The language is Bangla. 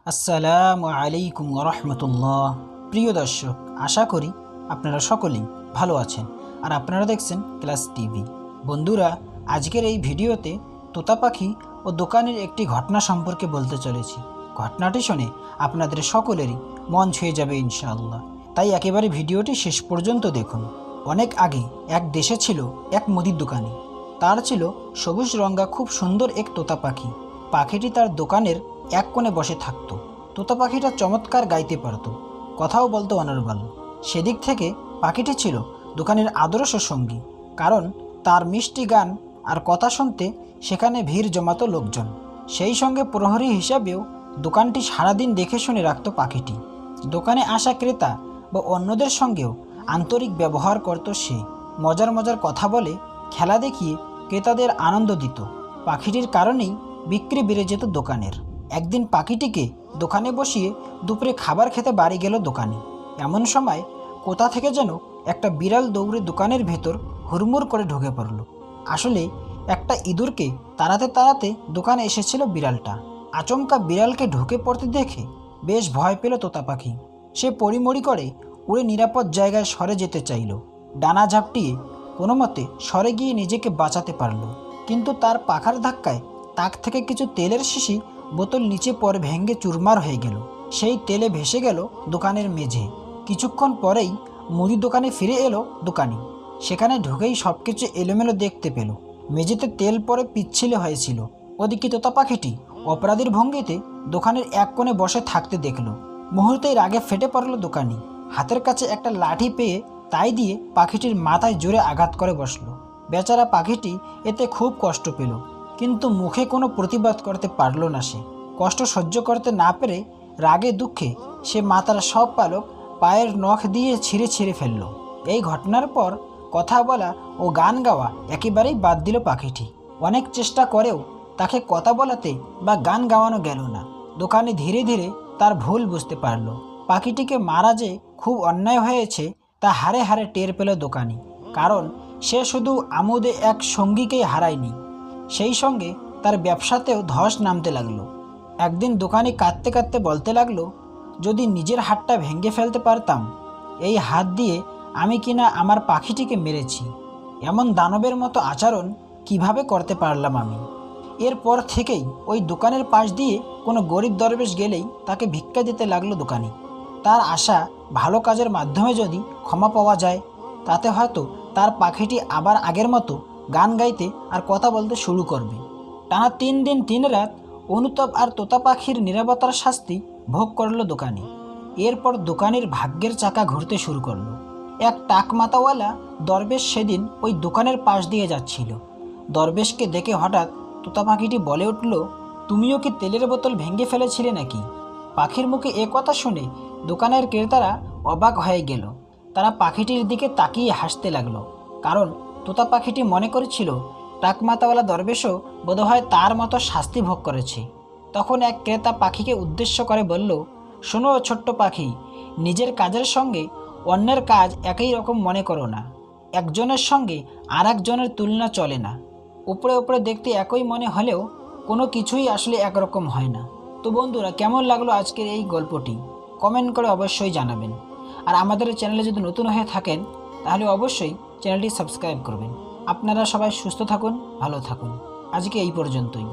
আসসালামু আলাইকুম রহমতুল্লাহ। প্রিয় দর্শক, আশা করি আপনারা সকলেই ভালো আছেন আর আপনারা দেখছেন ক্লাস টিভি। বন্ধুরা, আজকের এই ভিডিওতে তোতা পাখি ও দোকানের একটি ঘটনা সম্পর্কে বলতে চলেছি। ঘটনাটি শুনে আপনাদের সকলেরই মন ছুঁয়ে যাবে ইনশাআল্লাহ, তাই একেবারে ভিডিওটি শেষ পর্যন্ত দেখুন। অনেক আগে এক দেশে ছিল এক মুদির দোকানি। তার ছিল সবুজ রঙা খুব সুন্দর এক তোতা পাখি। পাখিটি তার দোকানের এক কোণে বসে থাকত। তোতা পাখিটা চমৎকার গাইতে পারত, কথাও বলতো অনর্গল। সেদিক থেকে পাখিটি ছিল দোকানের আদর্শ সঙ্গী, কারণ তার মিষ্টি গান আর কথা শুনতে সেখানে ভিড় জমাতো লোকজন। সেই সঙ্গে প্রহরী হিসাবেও দোকানটি সারাদিন দেখে শুনে রাখত পাখিটি। দোকানে আসা ক্রেতা বা অন্যদের সঙ্গেও আন্তরিক ব্যবহার করত সে। মজার মজার কথা বলে, খেলা দেখিয়ে ক্রেতাদের আনন্দ দিত। পাখিটির কারণেই বিক্রি বেড়ে যেত দোকানের। একদিন পাখিটিকে দোকানে বসিয়ে দুপুরে খাবার খেতে বাড়ি গেল দোকানি। এমন সময় কোথা থেকে যেন একটা বিড়াল দৌড়ে দোকানের ভেতর হুড়মুড় করে ঢুকে পড়ল। আসলে একটা ইঁদুরকে তাড়াতে তাড়াতে দোকানে এসেছিল বিড়ালটা। আচমকা বিড়ালকে ঢুকে পড়তে দেখে বেশ ভয় পেল তোতা পাখি। সে পড়িমড়ি করে উড়ে নিরাপদ জায়গায় সরে যেতে চাইল। ডানা ঝাপটিয়ে কোনো মতে সরে গিয়ে নিজেকে বাঁচাতে পারল, কিন্তু তার পাখার ধাক্কায় তাক থেকে কিছু তেলের শিশি বোতল নিচে পড়ে ভেঙে চুরমার হয়ে গেল। সেই তেলে ভেসে গেল দোকানের মেঝে। কিছুক্ষণ পরেই মুদি দোকানে ফিরে এলো দোকানি। সেখানে ঢুকেই সব কিছু এলোমেলো দেখতে পেল। মেঝেতে তেল পরে পিচ্ছিলে হয়েছিল। ওদিকে তোতা পাখিটি অপরাধীর ভঙ্গিতে দোকানের এক কোণে বসে থাকতে দেখল। মুহূর্তেই রাগে ফেটে পড়ল দোকানি। হাতের কাছে একটা লাঠি পেয়ে তাই দিয়ে পাখিটির মাথায় জোরে আঘাত করে বসল। বেচারা পাখিটি এতে খুব কষ্ট পেল, কিন্তু মুখে কোনো প্রতিবাদ করতে পারল না। সে কষ্ট সহ্য করতে না পেরে রাগে দুঃখে সে মাথার সব পালক পায়ের নখ দিয়ে ছিঁড়ে ছিঁড়ে ফেলল। এই ঘটনার পর কথা বলা ও গান গাওয়া একেবারেই বাদ দিল পাখিটি। অনেক চেষ্টা করেও তাকে কথা বলাতে বা গান গাওয়ানো গেল না। দোকানে ধীরে ধীরে তার ভুল বুঝতে পারল। পাখিটিকে মারা যে খুব অন্যায় হয়েছে তা হারে হারে টের পেল দোকানি, কারণ সে শুধু আমোদে এক সঙ্গীকেই হারায়নি, সেই সঙ্গে তার ব্যবসাতেও ধস নামতে লাগলো। একদিন দোকানি কাঁদতে কাঁদতে বলতে লাগলো, যদি নিজের হাতটা ভেঙে ফেলতে পারতাম। এই হাত দিয়ে আমি কিনা আমার পাখিটিকে মেরেছি। এমন দানবের মতো আচরণ কিভাবে করতে পারলাম আমি। এরপর থেকেই ওই দোকানের পাশ দিয়ে কোনো গরিব দরবেশ গেলেই তাকে ভিক্ষা দিতে লাগলো দোকানি। তার আশা, ভালো কাজের মাধ্যমে যদি ক্ষমা পাওয়া যায়, তাতে হয়তো তার পাখিটি আবার আগের মতো গান গাইতে আর কথা বলতে শুরু করবে। টানা 3 দিন 3 রাত অনুতাপ আর তোতা পাখির নিরাপত্তার শাস্তি ভোগ করল দোকানি। এরপর দোকানের ভাগ্যের চাকা ঘুরতে শুরু করলো। এক টাকমাতাওয়ালা দরবেশ সেদিন ওই দোকানের পাশ দিয়ে যাচ্ছিল। দরবেশকে দেখে হঠাৎ তোতা পাখিটি বলে উঠল, তুমিও কি তেলের বোতল ভেঙে ফেলেছিলে নাকি? পাখির মুখে এ কথা শুনে দোকানের ক্রেতারা অবাক হয়ে গেল। তারা পাখিটির দিকে তাকিয়ে হাসতে লাগলো, কারণ তোতা পাখিটি মনে করেছিল টাকমাতাওয়ালা দরবেশও বোধহয় তার মতো শাস্তি ভোগ করেছে। তখন এক ক্রেতা পাখিকে উদ্দেশ্য করে বলল, শোনো ছোট্ট পাখি, নিজের কাজের সঙ্গে অন্যের কাজ একই রকম মনে করো না। একজনের সঙ্গে আর একজনের তুলনা চলে না। উপরে উপরে দেখতে একই মনে হলেও কোনো কিছুই আসলে একরকম হয় না। তো বন্ধুরা, কেমন লাগলো আজকের এই গল্পটি কমেন্ট করে অবশ্যই জানাবেন। আর আমাদের চ্যানেলে যদি নতুন হয়ে থাকেন তাহলে অবশ্যই চ্যানেলটি সাবস্ক্রাইব করবেন। আপনারা সবাই সুস্থ থাকুন, ভালো থাকুন। আজকে এই পর্যন্তই।